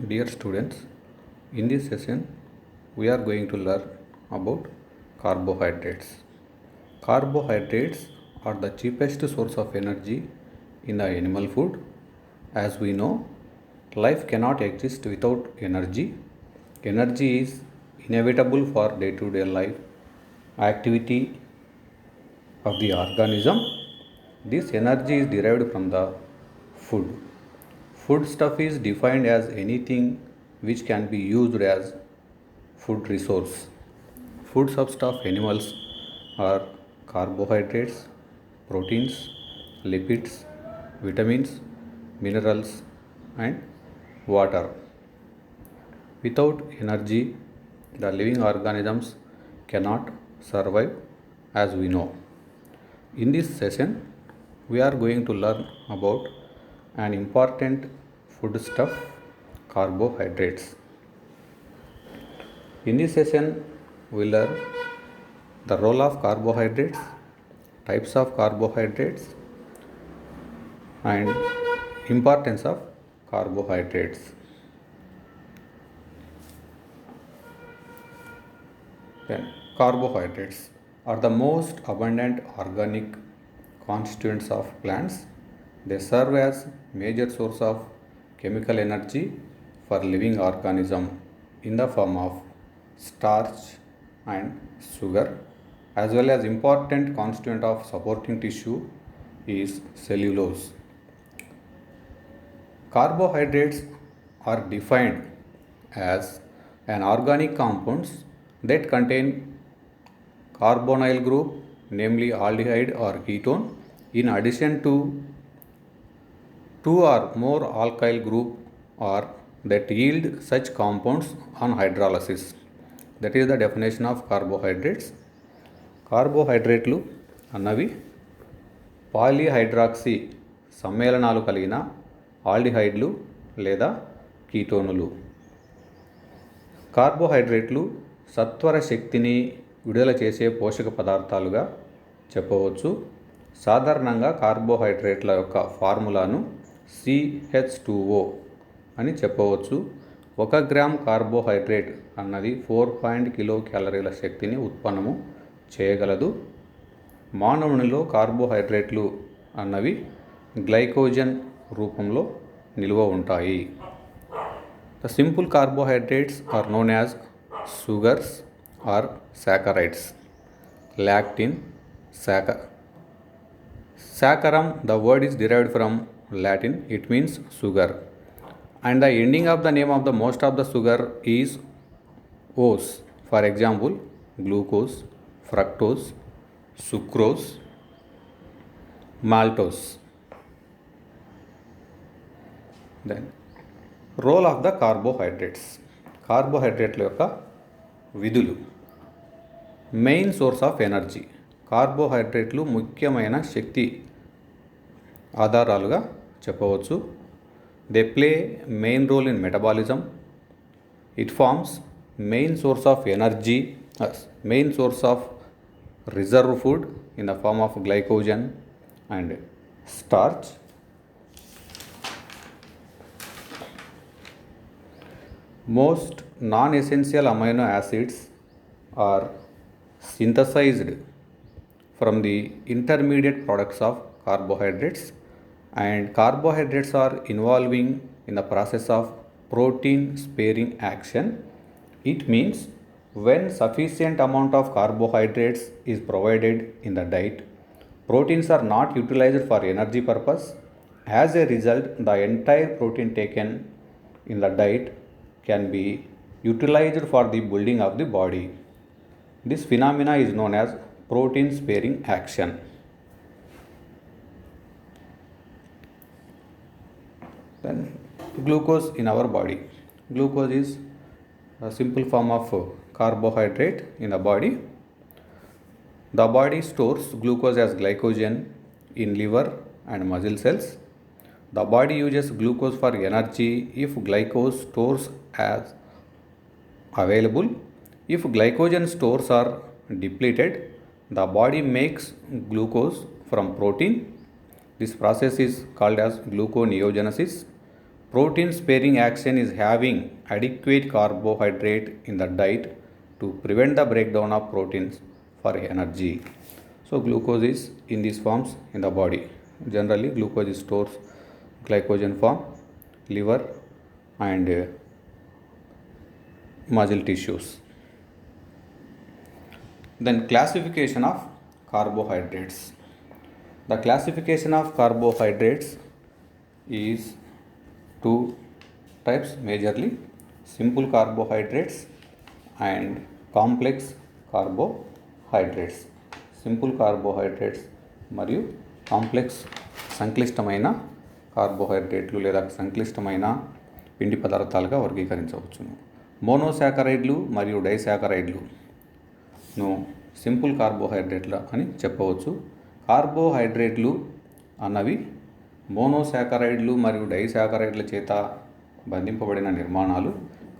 Dear students, in this session we are going to learn about carbohydrates. Carbohydrates are the cheapest source of energy in the animal food. As we know, life cannot exist without energy. Energy is inevitable for day-to-day life activity of the organism. This energy is derived from the food. Foodstuff is defined as anything which can be used as food resource. Food substance of animals are carbohydrates, proteins, lipids, vitamins, minerals, and water. Without energy, the living organisms cannot survive, as we know. In this session, we are going to learn about an important foodstuff, carbohydrates. In this session, we learn the role of carbohydrates, types of carbohydrates, and importance of carbohydrates. Then, carbohydrates are the most abundant organic constituents of plants. They serve as major source of chemical energy for living organism in the form of starch and sugar, as well as important constituent of supporting tissue is cellulose. Carbohydrates are defined as an organic compounds that contain carbonyl group, namely aldehyde or ketone, in addition to two or more alkyl group or that yield such compounds on hydrolysis. That is the definition of carbohydrates. కార్బోహైడ్రేట్లు అన్నవి పాలీహైడ్రాక్సీ సమ్మేళనాలు కలిగిన ఆల్డిహైడ్లు లేదా కీటోనులు. కార్బోహైడ్రేట్లు సత్వర శక్తిని విడుదల చేసే పోషక పదార్థాలుగా చెప్పవచ్చు. సాధారణంగా కార్బోహైడ్రేట్ల యొక్క ఫార్ములాను CH2O అని చెప్పవచ్చు. 1 గ్రామ్ కార్బోహైడ్రేట్ అన్నది 4 కిలో క్యాలరీల శక్తిని ఉత్పన్నము చేయగలదు. మానవునిలో కార్బోహైడ్రేట్లు అన్నవి గ్లైకోజన్ రూపంలో నిల్వ ఉంటాయి. The simple carbohydrates are known as sugars or saccharides. Lactin, saccharum, the word is derived from Latin, it means sugar, and the ending of the name of the most of the sugar is ose. For example, glucose, fructose, sucrose, maltose. Then role of the carbohydrates. కార్బోహైడ్రేట్ల యొక్క విధులు. Main source of energy. కార్బోహైడ్రేట్లు ముఖ్యమైన శక్తి ఆధారాలుగా చెప్పవచ్చు. They play main role in metabolism. It forms main source of energy, main source of reserve food in the form of glycogen and starch. Most non-essential amino acids are synthesized from the intermediate products of carbohydrates, and carbohydrates are involving in the process of protein sparing action. It means when sufficient amount of carbohydrates is provided in the diet, proteins are not utilized for energy purpose. As a result, the entire protein taken in the diet can be utilized for the building of the body. This phenomena is known as protein sparing action. Then glucose in our body. Glucose is a simple form of carbohydrate in the body. The body stores glucose as glycogen in liver and muscle cells. The body uses glucose for energy if glucose stores as available. If glycogen stores are depleted, the body makes glucose from protein. This process is called as gluconeogenesis. protein sparing action is having adequate carbohydrate in the diet to prevent the breakdown of proteins for energy. So glucose is in these forms in the body. Generally glucose is stores glycogen form, liver and muscle tissues. Then classification of carbohydrates. The classification of carbohydrates is two types majorly: simple carbohydrates and complex carbohydrates. Simple carbohydrates మరియు complex సంక్లిష్టమైన కార్బోహైడ్రేట్లు లేదా సంక్లిష్టమైన పిండి పదార్థాలుగా వర్గీకరించవచ్చును. మోనోసాకరైడ్లు మరియు డైసాకరైడ్లును simple కార్బోహైడ్రేట్ల అని చెప్పవచ్చు. కార్బోహైడ్రేట్లు అన్నవి మోనోసాకరైడ్లు మరియు డైసాకరైడ్ల చేత బంధింపబడిన నిర్మాణాలు.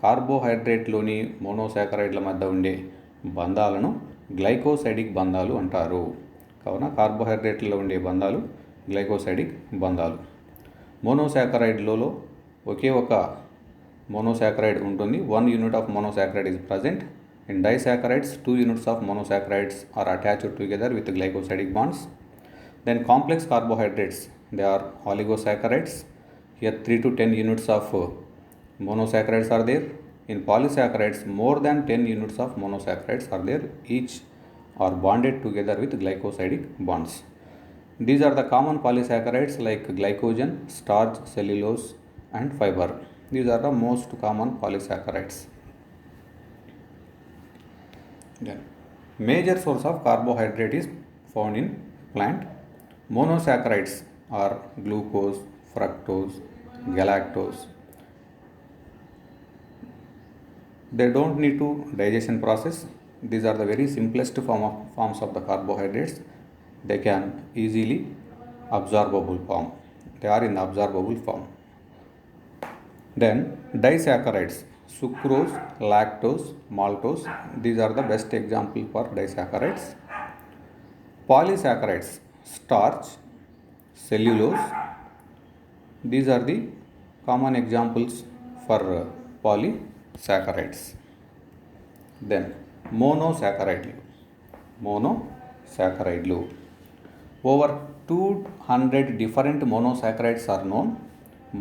కార్బోహైడ్రేట్లోని మోనోసాకరైడ్ల మధ్య ఉండే బంధాలను గ్లైకోసైడిక్ బంధాలు అంటారు. కావున కార్బోహైడ్రేట్లలో ఉండే బంధాలు గ్లైకోసైడిక్ బంధాలు. మోనోసాకరైడ్లలో ఒకే ఒక మోనోసాకరైడ్ ఉంటుంది. 1 unit of monosaccharide is present. In disaccharides 2 units of monosaccharides are attached together with glycosidic bonds. Then complex carbohydrates, they are oligosaccharides. Here 3 to 10 units of monosaccharides are there. In polysaccharides more than 10 units of monosaccharides are there, each are bonded together with glycosidic bonds. These are the common polysaccharides like glycogen, starch, cellulose and fiber. These are the most common polysaccharides. Then major source of carbohydrate is found in plant. Monosaccharides are glucose, fructose, galactose. They don't need to digestion process. These are the very simplest forms of the carbohydrates. They can easily absorbable form. They are in the absorbable form. Then disaccharides, sucrose, lactose, maltose. These are the best example for disaccharides. Polysaccharides, starch, cellulose. These are the common examples for polysaccharides. Then monosaccharidలు. Over 200 different monosaccharides are known.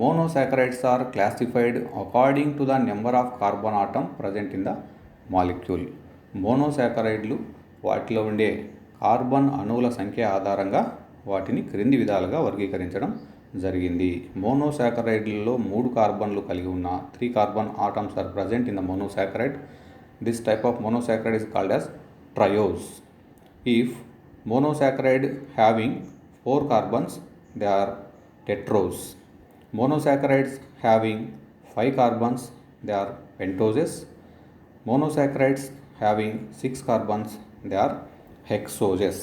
Monosaccharides are classified according to the number of carbon atom present in the molecule. మోనోసాకరైడ్లు వాటిలో ఉండే carbon అణువుల సంఖ్య ఆధారంగా వాటిని క్రింది విధాలుగా వర్గీకరించడం జరిగింది. మోనోసాకరైడ్లలో 3 కార్బన్లు కలిగి ఉన్న 3 carbon atoms are present in the monosaccharide. This type of monosaccharide is called as triose. If monosaccharide having 4 carbons, they are tetrose. Monosaccharides having 5 carbons, they are pentoses. Monosaccharides having 6 carbons, they are hexoses.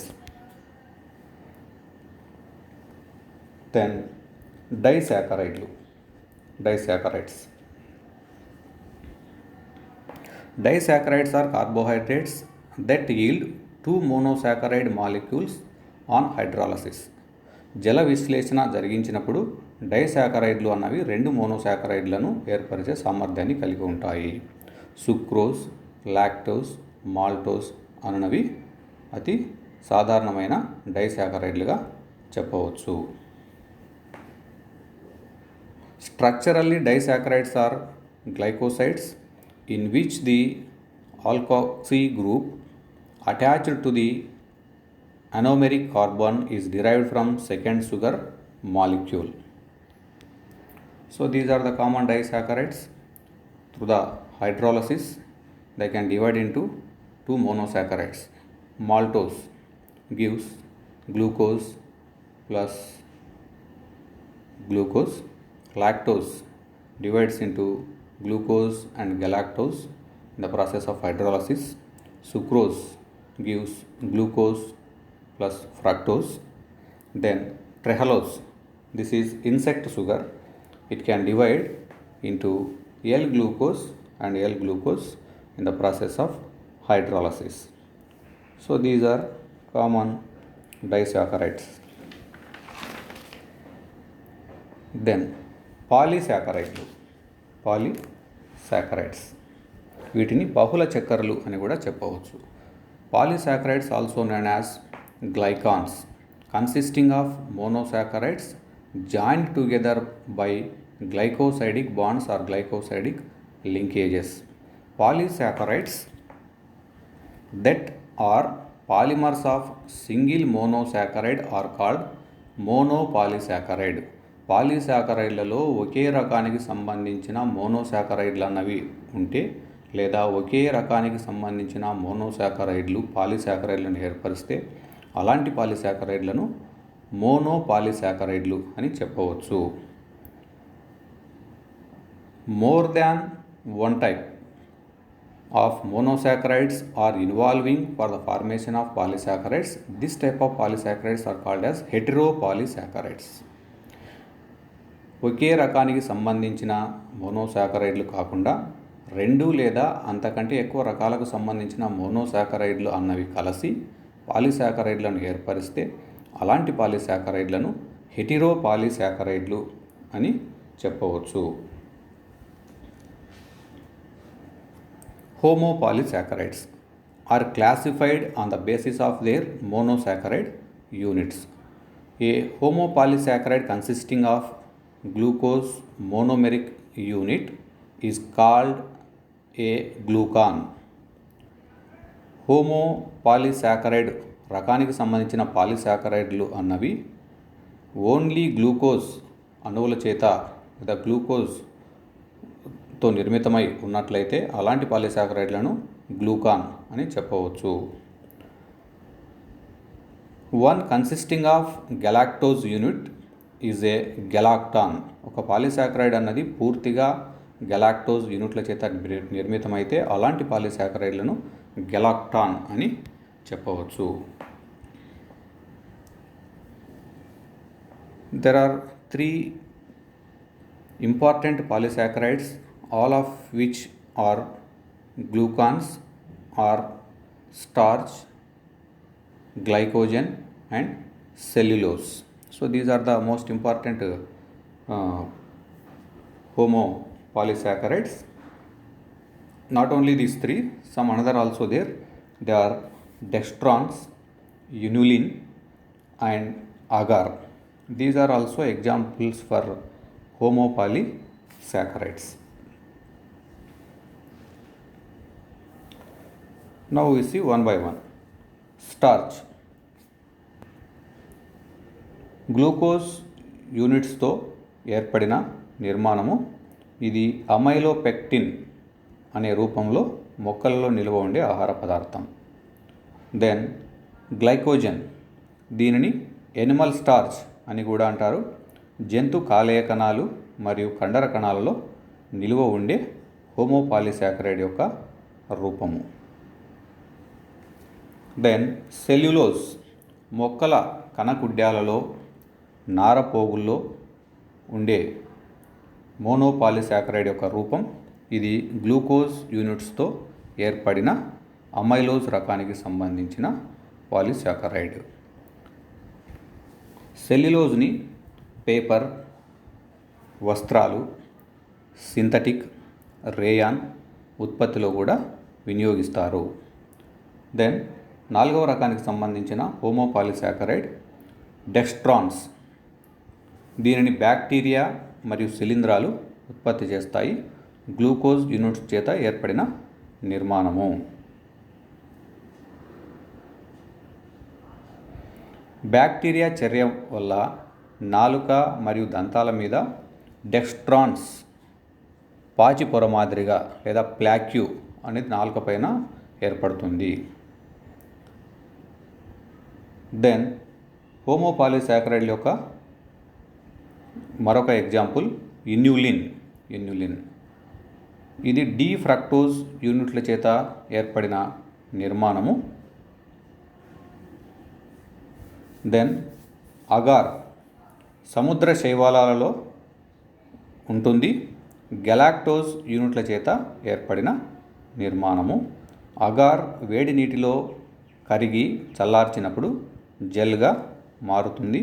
Then disaccharides. Disaccharides are carbohydrates that yield 2 monosaccharide molecules on hydrolysis. జల విశ్లేషణ జరిగించినప్పుడు డైసాకరైడ్లు అన్నవి 2 మోనోసాకరైడ్లను ఏర్పరిచే సామర్థ్యాన్ని కలిగి ఉంటాయి. Sucrose, lactose, maltose అన్నవి అతి సాధారణమైన డైసాకరైడ్లుగా చెప్పవచ్చు. Structurally, disaccharides are glycosides in which the alkoxy group attached to the anomeric carbon is derived from second sugar molecule. So these are the common disaccharides. Through the hydrolysis, they can divide into 2 monosaccharides. Maltose gives glucose plus glucose. Lactose divides into glucose and galactose in the process of hydrolysis. Sucrose gives glucose plus fructose. Then trehalose, this is insect sugar. It can divide into L-glucose and L-glucose in the process of hydrolysis. So these are common disaccharides. Then polysaccharides వీటిని బహుళ చక్కెరలు అని కూడా చెప్పవచ్చు. Polysaccharides also known as glycans consisting of monosaccharides joint together by glycosidic bonds or glycosidic linkages. Polysaccharides that are polymers of single monosaccharide are called monopolysaccharide. పాలీసాకరైడ్లలో ఒకే రకానికి సంబంధించిన మోనోసాకరైడ్లు అన్నవి ఉంటే లేదా ఒకే రకానికి సంబంధించిన మోనోసాకరైడ్లు పాలీసాకరైడ్లను ఏర్పరిస్తే అలాంటి పాలీసాకరైడ్లను మోనోపాలీసాకరైడ్లు అని చెప్పవచ్చు. More than one type of monosaccharides are involving for the formation of polysaccharides. This type of polysaccharides are called as heteropolysaccharides. ఒకే రకానికి సంబంధించిన మోనోసాకరైడ్లు కాకుండా రెండు లేదా అంతకంటే ఎక్కువ రకాలకు సంబంధించిన మోనోసాకరైడ్లు అన్నవి కలిసి పాలీసాకరైడ్లను ఏర్పరిస్తే అలాంటి పాలీసాకరైడ్లను హెటెరోపాలీసాకరైడ్లు అని చెప్పవచ్చు. Homopolysaccharides are classified on the basis of their monosaccharide units. A homopolysaccharide consisting of glucose monomeric unit is called a glucan. Homopolysaccharide రకానికి సంబంధించిన పాలీసాకరైడ్లు అన్నవి ఓన్లీ గ్లూకోజ్ అణువుల చేత లేదా గ్లూకోజ్తో నిర్మితమై ఉన్నట్లయితే అలాంటి పాలీసాకరైడ్లను గ్లూకాన్ అని చెప్పవచ్చు. One consisting of galactose unit is a galactan. ఒక పాలీసాకరైడ్ అన్నది పూర్తిగా గెలాక్టోజ్ యూనిట్ల చేత నిర్మితమైతే అలాంటి పాలీసాకరైడ్లను గెలాక్టాన్ అని చెప్పవచ్చు. There are three important polysaccharides, all of which are glucans or starch, glycogen and cellulose. So these are the most important homopolysaccharides. Not only these three, some another also there. They are dextrans, inulin and agar. These are also examples for homopolysaccharides. Now we see one by one. Starch. Glucose యూనిట్స్తో ఏర్పడిన నిర్మాణము. ఇది amylopectin అనే రూపంలో మొక్కలలో నిల్వ ఉండే ఆహార పదార్థం. దెన్ గ్లైకోజన్, దీనిని ఎనిమల్ స్టార్చ్ అని కూడా అంటారు. జంతు కాలేయ కణాలు మరియు కండర కణాలలో నిలువ ఉండే హోమోపాలీసాకరైడ్ యొక్క రూపము. దెన్ సెల్యులోజ్, మొక్కల కణకుడ్యాలలో నారపోగుల్లో ఉండే మోనోపాలీసాకరైడ్ యొక్క రూపం. ఇది గ్లూకోజ్ యూనిట్స్తో ఏర్పడిన అమైలోజ్ రకానికి సంబంధించిన పాలీసాకరైడ్. సెల్యులోజ్ని పేపర్, వస్త్రాలు, సింథటిక్, రేయాన్ ఉత్పత్తిలో కూడా వినియోగిస్తారు. దెన్ 4వ రకానికి సంబంధించిన హోమోపాలీసాకరైడ్ డెక్స్ట్రాన్స్. దీనిని బ్యాక్టీరియా మరియు శిలీంధ్రాలు ఉత్పత్తి చేస్తాయి. గ్లూకోజ్ యూనిట్స్ చేత ఏర్పడిన నిర్మాణము. బ్యాక్టీరియా చర్య వల్ల నాలుక మరియు దంతాల మీద డెక్స్ట్రాన్స్ పాచి పొర మాదిరిగా లేదా ప్లాక్యూ అనేది నాలుక పైన ఏర్పడుతుంది. దెన్ హోమోపాలీసాకరైడ్ యొక్క మరొక ఎగ్జాంపుల్ ఇన్యులిన్. ఇది డి ఫ్రక్టోజ్ యూనిట్ల చేత ఏర్పడిన నిర్మాణము. దెన్ అగార్ సముద్ర శైవాలాలలో ఉంటుంది. గెలాక్టోజ్ యూనిట్ల చేత ఏర్పడిన నిర్మాణము. అగార్ వేడి నీటిలో కరిగి చల్లార్చినప్పుడు జెల్గా మారుతుంది.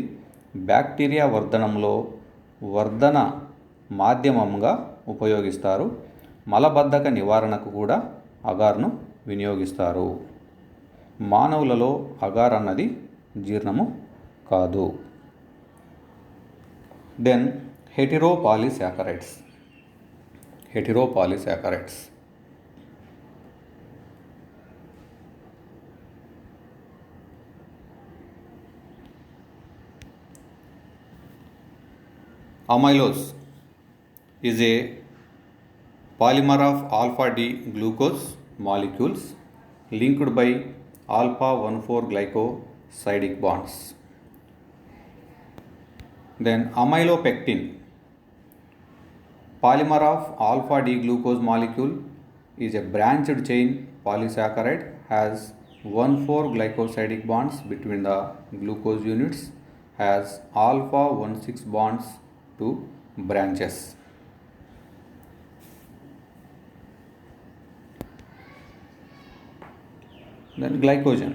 బ్యాక్టీరియా వర్ధనంలో వర్ధన మాధ్యమంగా ఉపయోగిస్తారు. మలబద్ధక నివారణకు కూడా అగార్ను వినియోగిస్తారు. మానవులలో అగార్ అన్నది జీర్ణము కాదు. Then హెటిరోపాలిసాకరైడ్స్. Amylose is a polymer of alpha-D glucose molecules linked by alpha-1,4-glycosidic bonds. Then amylopectin, polymer of alpha-D glucose molecule, is a branched chain polysaccharide, has 1,4-glycosidic bonds between the glucose units, has alpha-1,6 bonds to branches. Then glycogen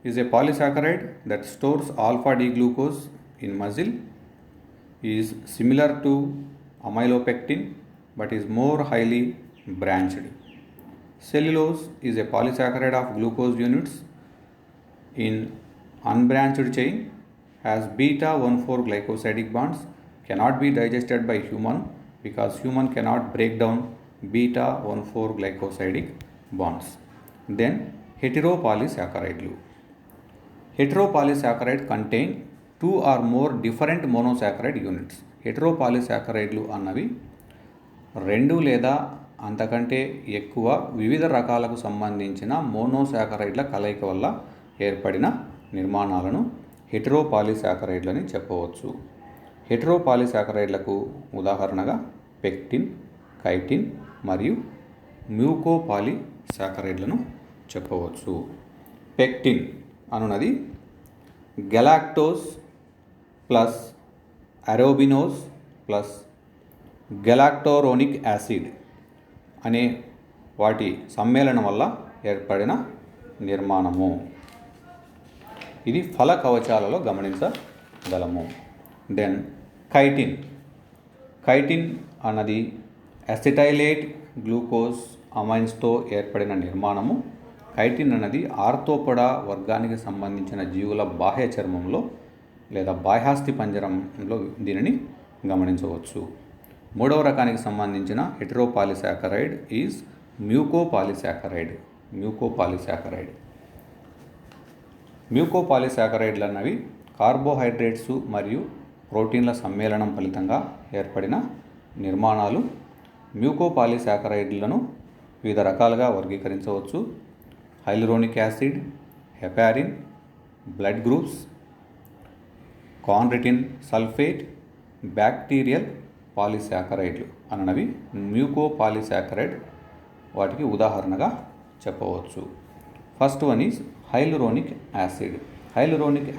is a polysaccharide that stores alpha-D glucose in muscle, is similar to amylopectin but is more highly branched. Cellulose is a polysaccharide of glucose units in unbranched chain, has beta-1,4-glycosidic bonds, cannot be digested by human because human cannot break down beta-1,4-glycosidic bonds. Then heteropolysaccharide contain 2 or more different monosaccharide units. హెటరోపాలిసాకరైడ్లు అన్నవి 2 లేదా అంతకంటే ఎక్కువ వివిధ రకాలకు సంబంధించిన మోనోసాకరైడ్ల కలయిక వల్ల ఏర్పడిన నిర్మాణాలను హెటరోపాలిసాకరైడ్లని చెప్పవచ్చు. హెటరోపాలిసాకరైడ్లకు ఉదాహరణగా పెక్టిన్, కైటిన్ మరియు మ్యూకోపాలిసాకరైడ్లను చెప్పవచ్చు. పెక్టిన్ అనునది గెలాక్టోజ్ ప్లస్ అరోబినోజ్ ప్లస్ గెలాక్టోరోనిక్ యాసిడ్ అనే వాటి సమ్మేళనం వల్ల ఏర్పడిన నిర్మాణము. ఇది ఫల కవచాలలో గమనించగలము. దెన్ కైటిన్ అన్నది అసిటైలేట్ గ్లూకోజ్ అమైన్స్తో ఏర్పడిన నిర్మాణము. కైటిన్ అన్నది ఆర్థోపోడా వర్గానికి సంబంధించిన జీవుల బాహ్య చర్మంలో లేదా బాహ్యాస్థి పంజరంలో దీనిని గమనించవచ్చు. 3వ రకానికి సంబంధించిన హెటరోపాలిసాకరైడ్ ఈజ్ మ్యూకోపాలిసాకరైడ్లు అన్నవి కార్బోహైడ్రేట్స్ మరియు ప్రోటీన్ల సమ్మేళనం ఫలితంగా ఏర్పడిన నిర్మాణాలు. మ్యూకోపాలిసాకరైడ్లను వివిధ రకాలుగా వర్గీకరించవచ్చు. Hyaluronic acid, heparin, blood groups, carnitine sulphate, bacterial పాలిసాకరైడ్లు అన్నవి మ్యూకోపాలిసాకరైడ్ వాటికి ఉదాహరణగా చెప్పవచ్చు. First one is hyaluronic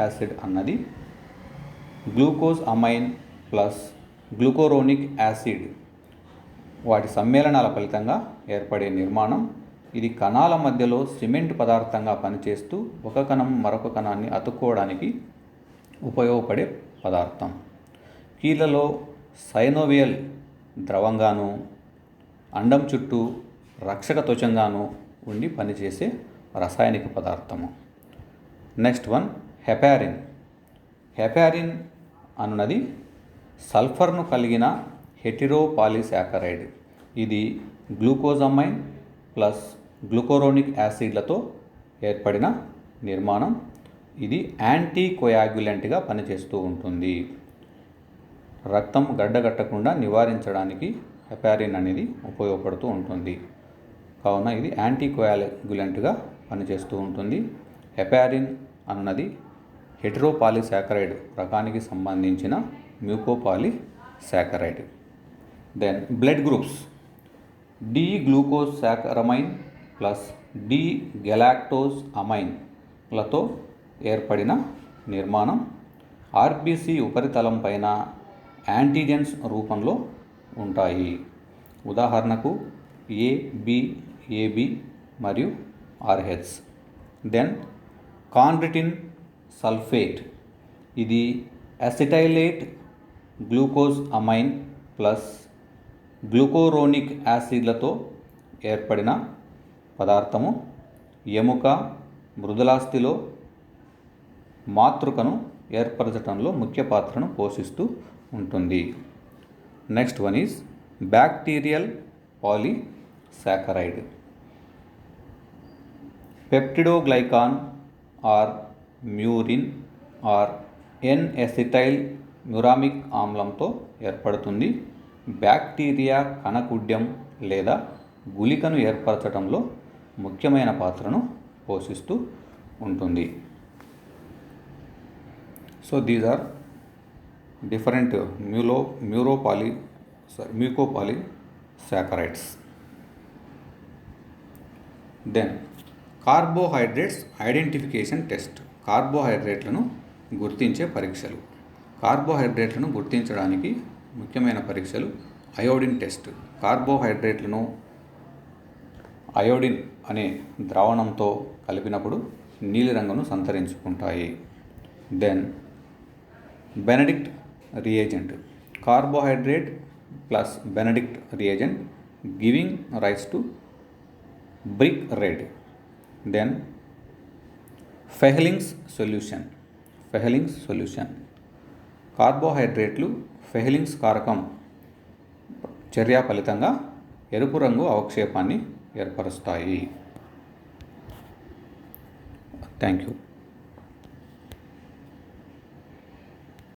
acid అన్నది glucose amine plus glucuronic acid వాటి సమ్మేళనాల ఫలితంగా ఏర్పడే నిర్మాణం. ఇది కణాల మధ్యలో సిమెంట్ పదార్థంగా పనిచేస్తూ ఒక కణం మరొక కణాన్ని అతుక్కోవడానికి ఉపయోగపడే పదార్థం. కీళ్ళలో సైనోవియల్ ద్రవంగాను, అండం చుట్టూ రక్షక త్వచంగాను ఉండి పనిచేసే రసాయనిక పదార్థము. నెక్స్ట్ వన్ హెపారిన్ అన్నది సల్ఫర్ను కలిగిన హెటరోపాలిసాకరైడ్. ఇది గ్లూకోజమైన్ ప్లస్ గ్లూకోరోనిక్ యాసిడ్లతో ఏర్పడిన నిర్మాణం. ఇది యాంటీకోయాగ్యులెంట్గా పనిచేస్తూ ఉంటుంది. రక్తం గడ్డగట్టకుండా నివారించడానికి హెపారిన్ అనేది ఉపయోగపడుతూ ఉంటుంది. కావున ఇది యాంటీకోయాగ్యులెంట్గా పనిచేస్తూ ఉంటుంది. హెపారిన్ అన్నది హెటరోపాలిసాకరైడ్ రకానికి సంబంధించిన mucopolysaccharide. Then blood groups D glucosamine plus D galactose అమైన్లతో ఏర్పడిన నిర్మాణం. ఆర్బిసి ఉపరితలం పైన యాంటీజెన్స్ రూపంలో ఉంటాయి. ఉదాహరణకు ఏబి మరియు ఆర్హెచ్. దెన్ కార్నిటిన్ సల్ఫేట్ ఇది అసిటైలేట్ గ్లూకోజ్ అమైన్ ప్లస్ గ్లూకోరోనిక్ యాసిడ్లతో ఏర్పడిన పదార్థము ఎముక మృదులాస్థిలో మాతృకను ఏర్పరచడంలో ముఖ్య పాత్రను పోషిస్తూ ఉంటుంది. Next one is bacterial polysaccharide. Peptidoglycan or murein or N acetyl muramic ఆమ్లంతో ఏర్పడుతుంది. బ్యాక్టీరియా కణకుడ్యం లేదా గుళికను ఏర్పరచడంలో ముఖ్యమైన పాత్రను పోషిస్తూ ఉంటుంది. So these are different mucopolysaccharides. Then carbohydrates identification test. కార్బోహైడ్రేట్లను గుర్తించే పరీక్షలు. కార్బోహైడ్రేట్లను గుర్తించడానికి ముఖ్యమైన పరీక్షలు అయోడిన్ టెస్ట్. కార్బోహైడ్రేట్లను అయోడిన్ అనే ద్రావణంతో కలిపినప్పుడు నీలిరంగును సంతరించుకుంటాయి. Then Benedict reagent. Carbohydrate plus Benedict reagent giving rise to brick red. Then Fehling's solution. కార్బోహైడ్రేట్లు ఫెహ్లింగ్స్ కారకం చర్య ఫలితంగా ఎరుపు రంగు అవక్షేపాన్ని ఏర్పరుస్తాయి. Thank you.